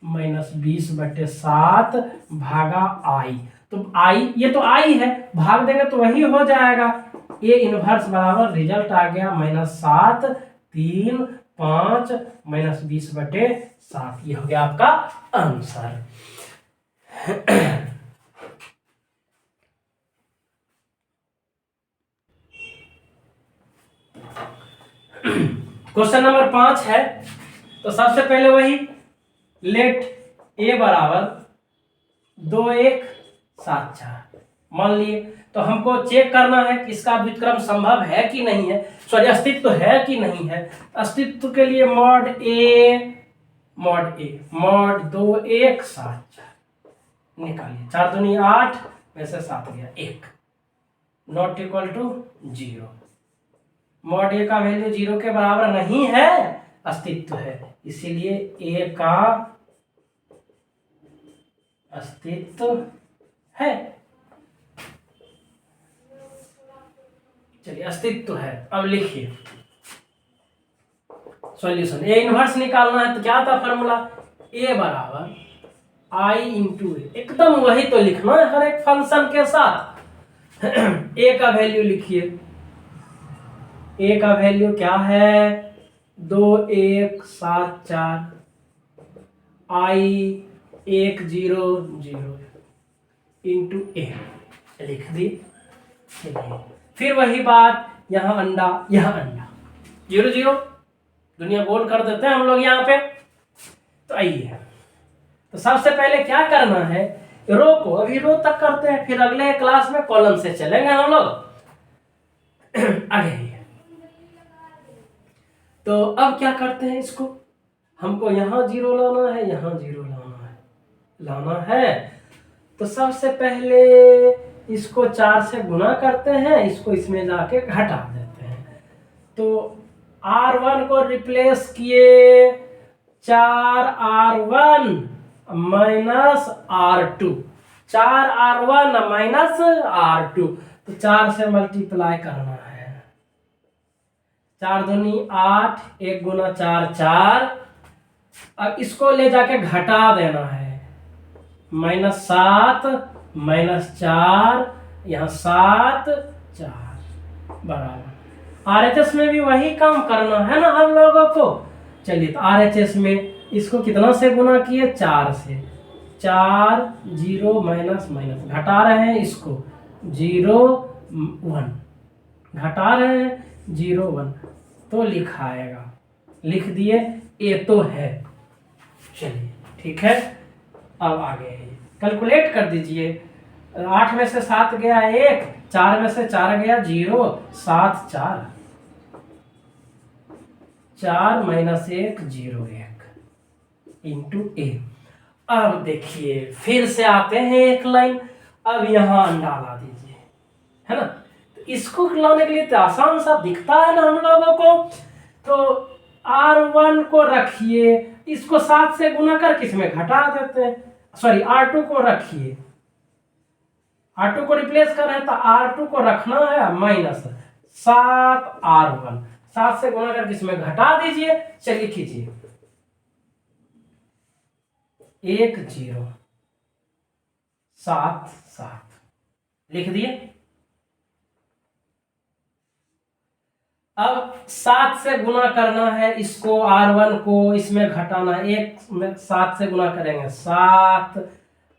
-20/7 भागा I। तो I, ये तो I है, भाग देंगे तो वही हो जाएगा। A इनवर्स बराबर रिजल्ट आ गया -7 3 5 -20/7। ये हो गया आपका आंसर। क्वेश्चन नंबर 5 है। तो सबसे पहले वही, लेट A बराबर 2 1 7 4 मान लिए। तो हमको चेक करना है कि इसका व्युत्क्रम संभव है कि नहीं है, सॉरी अस्तित्व है कि नहीं है। अस्तित्व के लिए मॉड A मॉड 2 1 7 4 निकालिए, 4 दूनी 8 में से 7 गया 1, not equal to 0। Mod A का वैल्यू 0 के बराबर नहीं है, अस्तित्व है, इसीलिए A का अस्तित्व है। चलिए अस्तित्व है। अब लिखिए सॉल्यूशन। A इनवर्स निकालना है तो क्या था फॉर्मूला, A बराबर I इंटू ए, एकदम वही तो लिखना है हर एक फंक्शन के साथ। A का वैल्यू लिखिए, A का वैल्यू क्या है 2 1 7 4, I 1 0 0 इंटू A लिख दी। फिर वही बात, यहाँ अंडा यहाँ अंडा, 0 0 दुनिया गोल कर देते हैं हम लोग यहाँ पे। तो आइए, तो सबसे पहले क्या करना है, रो को अभी रो तक करते हैं, फिर अगले क्लास में कॉलम से चलेंगे हम लोग आगे। तो अब क्या करते हैं, इसको हमको यहाँ 0 लाना है, यहाँ 0 लाना है। तो सबसे पहले इसको 4 से गुना करते हैं, इसको इसमें जाके घटा देते हैं। तो R1 को रिप्लेस किए 4R1 minus R2, 4R1 minus R2, तो 4 से मल्टीप्लाई करना है, 4 दूनी 8, 1 गुना 4 4। अब इसको ले जाके घटा देना है, -7 -4, यहाँ 7 4 बराबर। RHS में भी वही काम करना है ना हम लोगों को। चलिए, तो RHS में इसको कितना से गुना किए, 4 से, 4 0 माइनस माइनस घटा रहे हैं, इसको 0 1 घटा रहे हैं, 0 1 तो लिखाएगा, लिख दिए, A तो है। चलिए ठीक है, अब आगे कैलकुलेट कर दीजिए। 8 में से 7 गया 1, 4 में से 4 गया 0, 7 4, 4 माइनस 1 0 1 इंटू A। अब देखिए फिर से आते हैं एक लाइन, अब यहाँ अंडा ला दीजिए, है ना। तो इसको लाने के लिए तो आसान सा दिखता है ना हम लोगों को। तो R1 को रखिए, इसको 7 से गुना करके इसमें घटा देते हैं, सॉरी R2 को रखिए, R2 को रिप्लेस कर रहे हैं तो R2 को रखना है -7R1, 7 से गुना करके इसमें घटा दीजिए। चलिए कीजिए, 1 0 7 7 लिख दिए। अब 7 से गुना करना है इसको, R1 को इसमें घटाना है, एक में 7 से गुना करेंगे 7,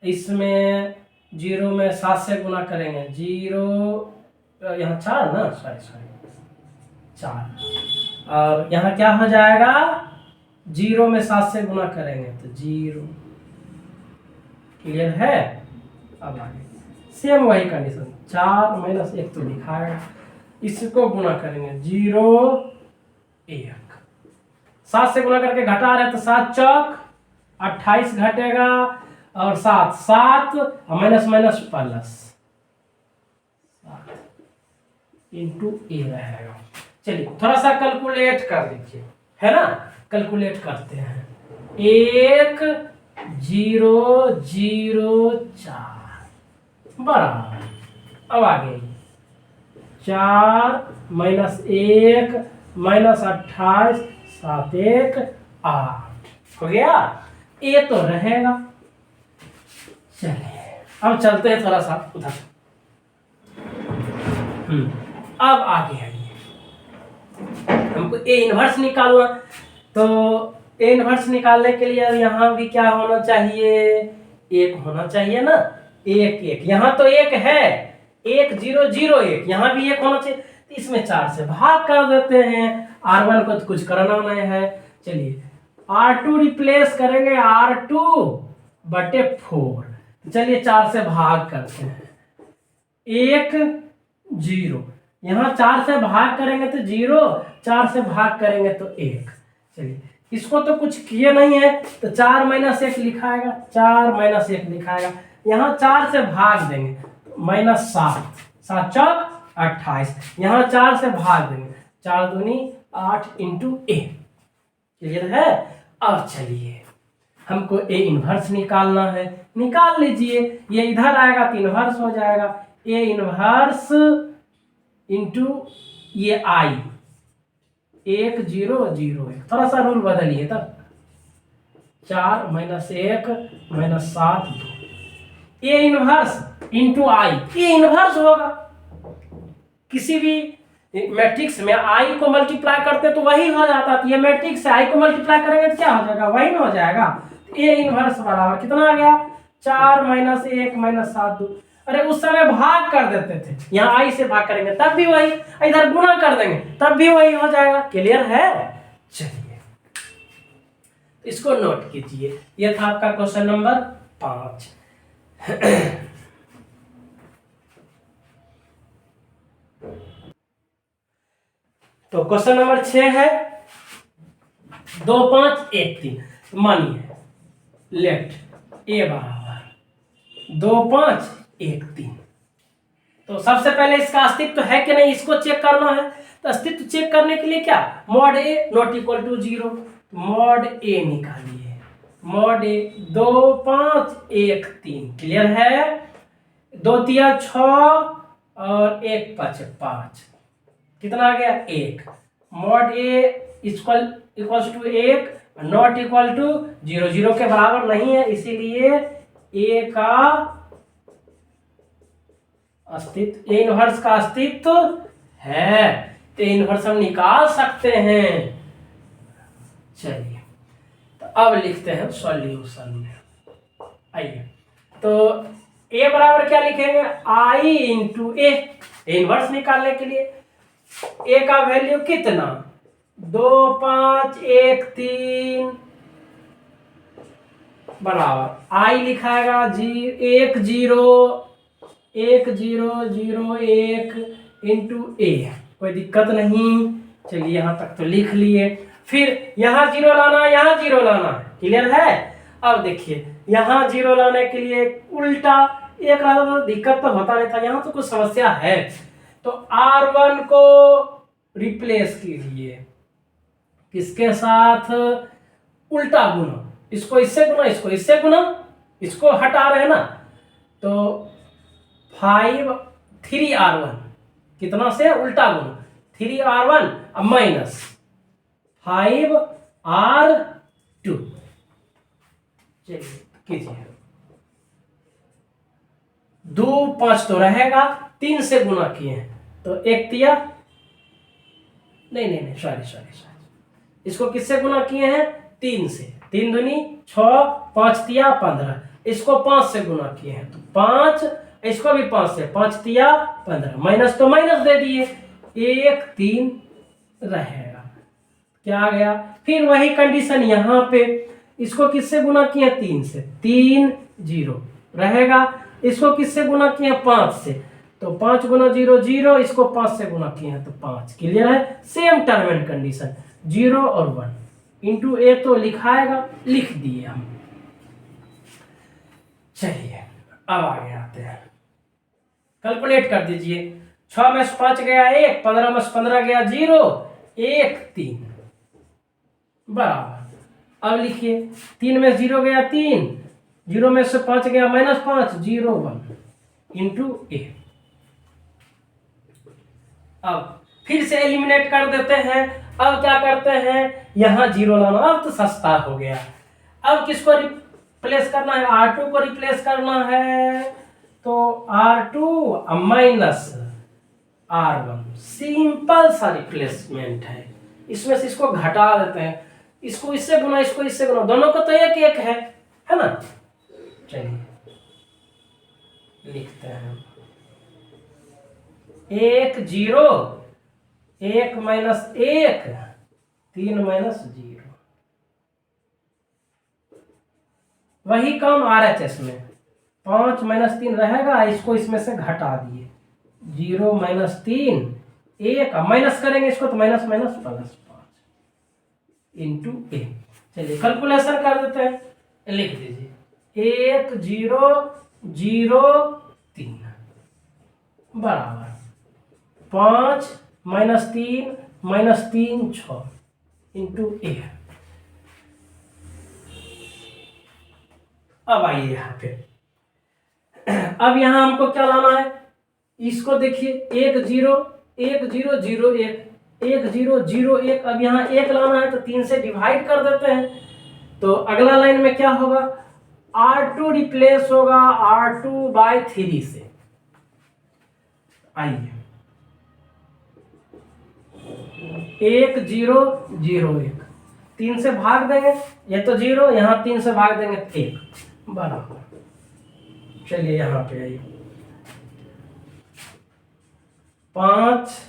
इसमें 0 में 7 से गुना करेंगे 0, यहाँ 4 ना, सॉरी 4, और यहाँ क्या हो जाएगा 0 में 7 से गुना करेंगे तो 0। क्लियर है। अब आगे सेम वही कंडीशन, 4 माइनस 1 तो लिखा है, इसको गुना करेंगे 0 1, 7 से गुना करके घटा रहे तो 7 चौक 28 घटेगा, और 7 7 माइनस माइनस प्लस 7 इंटू ए रहेगा। चलिए थोड़ा सा कैलकुलेट कर दीजिए, है ना, कैलकुलेट करते हैं। 1 0 0 4 बराबर, अब आगे 4 माइनस 1 माइनस 28 7 1 8 हो गया। ये तो रहेगा। चलिए अब चलते हैं थोड़ा सा उधर। अब आगे आइए, हमको ए इनवर्स निकालना, तो ए इनवर्स निकालने के लिए यहाँ भी क्या होना चाहिए, 1 होना चाहिए ना, 1 1, यहाँ तो 1 है, 1 0 0 1, यहाँ भी 1 होना चाहिए, तो इसमें 4 से भाग कर देते हैं। R1 को तो कुछ करना नहीं है, चलिए R2 रिप्लेस करेंगे R2 बटे 4, चलिए 4 से भाग करते हैं, 1 0, यहाँ 4 से भाग करेंगे तो 0, 4 से भाग करेंगे तो 1। चलिए इसको तो कुछ किए नहीं है, तो 4 माइनस 1 लिखाएगा, 4 माइनस 1 लिखाएगा, यहाँ 4 से भाग देंगे माइनस 7, 7 चौक 28, यहाँ 4 से भाग देंगे, 4 दूनी 8 इंटू ए। क्लियर है। अब चलिए हमको ए इनवर्स निकालना है, निकाल लीजिए, ये इधर आएगा तो इनवर्स हो जाएगा, ए इनवर्स इंटू ये आई, 1 0 0 1, थोड़ा सा रूल बदलिए तब, 4 minus 1 minus 7 2, a inverse into I, ये इनवर्स होगा। किसी भी मैट्रिक्स में आई को मल्टीप्लाई करते तो वही हो जाता, तो ये मैट्रिक्स आई को मल्टीप्लाई करेंगे तो क्या हो जाएगा, वही ना हो जाएगा। ए इनवर्स बराबर कितना आ गया, 4 माइनस 1 माइनस 7 2, अरे उस समय भाग कर देते थे, यहाँ आई से भाग करेंगे तब भी वही, इधर गुना कर देंगे तब भी वही हो जाएगा। क्लियर है। चलिए इसको नोट कीजिए, ये था आपका क्वेश्चन नंबर 5। तो क्वेश्चन नंबर 6 है 2 5 1 3, मानिए लेट ए बराबर 2 5 1 3, तो सबसे पहले इसका अस्तित्व है कि नहीं इसको चेक करना है। तो अस्तित्व चेक करने के लिए क्या, mod a not equal to 0, mod a निकालिए, मॉड ए 2 5 1 3। क्लियर है। 2 3 6 और 1 5 5, कितना आ गया 1, mod a equals to 1 not equal to 0, 0 के बराबर नहीं है, इसीलिए ए का अस्तित्व, ए इनवर्स का अस्तित्व है, तो इनवर्स हम निकाल सकते हैं। चलिए तो अब लिखते हैं सॉल्यूशन में, आइए तो ए बराबर क्या लिखेंगे, आई इंटू ए, इनवर्स निकालने के लिए ए का वैल्यू कितना, 2 5 1 3 बराबर आई लिखाएगा 1 0 1 0 0 1 इंटू ए, कोई दिक्कत नहीं। चलिए यहाँ तक तो लिख लिए, फिर यहाँ 0 लाना, यहाँ 0 लाना। क्लियर है। अब देखिए यहाँ 0 लाने के लिए उल्टा एक रहता तो दिक्कत तो होता नहीं था, यहाँ तो कुछ समस्या है। तो R1 को रिप्लेस कीजिए किसके साथ, उल्टा गुना, इसको इससे गुना, इसको इससे गुना, इसको हटा रहे हैं ना, तो 3R1 कितना से उल्टा गुना 3R1 माइनस 5R2। चलिए कीजिए, 2 5 तो रहेगा, 3 से गुना किए तो 1 तिया नहीं, सॉरी, इसको किससे गुना किए हैं? 3 से। 3 दूनी 6, 5 तिया 15, इसको 5 से गुना किए हैं तो 5, इसको भी 5 से, 5 तिया 15, माइनस तो माइनस दे दिए, 1 3 रहेगा, क्या आ गया? फिर वही कंडीशन यहाँ पे, इसको किससे गुना किए? 3 से, 3 0 रहेगा, इसको किससे गुना किए? 5 से, तो 5 गुना 0 0, इसको 5 से गुना किए हैं तो 5। क्लियर है? सेम टर्म एंड कंडीशन, 0 और 1 इंटू ए तो लिखाएगा, लिख दिए हम। चलिए अब आगे आते हैं, कैलकुलेट कर दीजिए। 6 में से 5 गया 1, 15 में से 15 गया 0, 1 3 बराबर। अब लिखिए 3 में 0 गया 3, 0 में से 5 गया -5, 0 1 इंटू ए। अब फिर से एलिमिनेट कर देते हैं। अब क्या करते हैं? यहां 0 लाना, अब तो सस्ता हो गया। अब किसको रिप्लेस करना है? R2 को रिप्लेस करना है, तो R2 माइनस R1, सिंपल सा रिप्लेसमेंट है। इसमें से इसको घटा देते हैं, इसको इससे गुना, इसको इससे गुना, दोनों को तो एक एक है ना? चलिए लिखते हैं 1 0, 1 माइनस 1, 3 माइनस 0। वही काम RHS में 5 माइनस 3 रहेगा, इसको इसमें से घटा दिए, 0 माइनस 3, 1 माइनस करेंगे इसको तो माइनस माइनस प्लस 5 इंटू ए। चलिए कैलकुलेशन कर देते हैं, लिख दीजिए 1 0 0 3 बराबर 5 माइनस 3 6 इंटू ए। अब आइए यहाँ पे, अब यहाँ हमको क्या लाना है? इसको देखिए 1 0 1 0 0 1 1 0 0 1, अब यहाँ 1 लाना है तो 3 से डिवाइड कर देते हैं। तो अगला लाइन में क्या होगा? R2 रिप्लेस होगा R2/3 से। आइए 1 0 0 1, 3 से भाग देंगे, ये तो 0, यहाँ 3 से भाग देंगे 1 बराबर। चलिए यहाँ पे आइए 5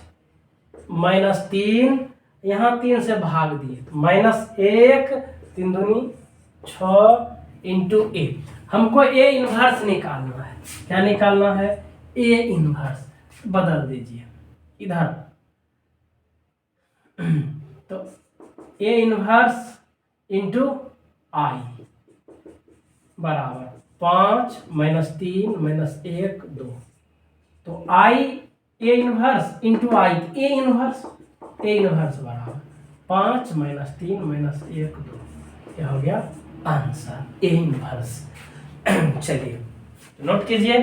माइनस 3, यहाँ 3 से भाग दिए तो -1, 3 दूनी 6 इंटू ए। हमको ए इनवर्स निकालना है। क्या निकालना है? A inverse. बदल दीजिए इधर, तो ए इनवर्स इंटू आई बराबर 5 माइनस 3 माइनस 1 2, तो I a inverse into I, a inverse बराबर 5 माइनस 3 माइनस 1 2, क्या हो गया आंसर? A inverse. चलिए नोट कीजिए।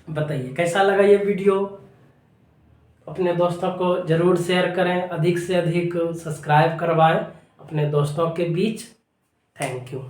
बताइए कैसा लगा ये वीडियो? अपने दोस्तों को जरूर शेयर करें, अधिक से अधिक सब्सक्राइब करवाएं अपने दोस्तों के बीच। Thank you.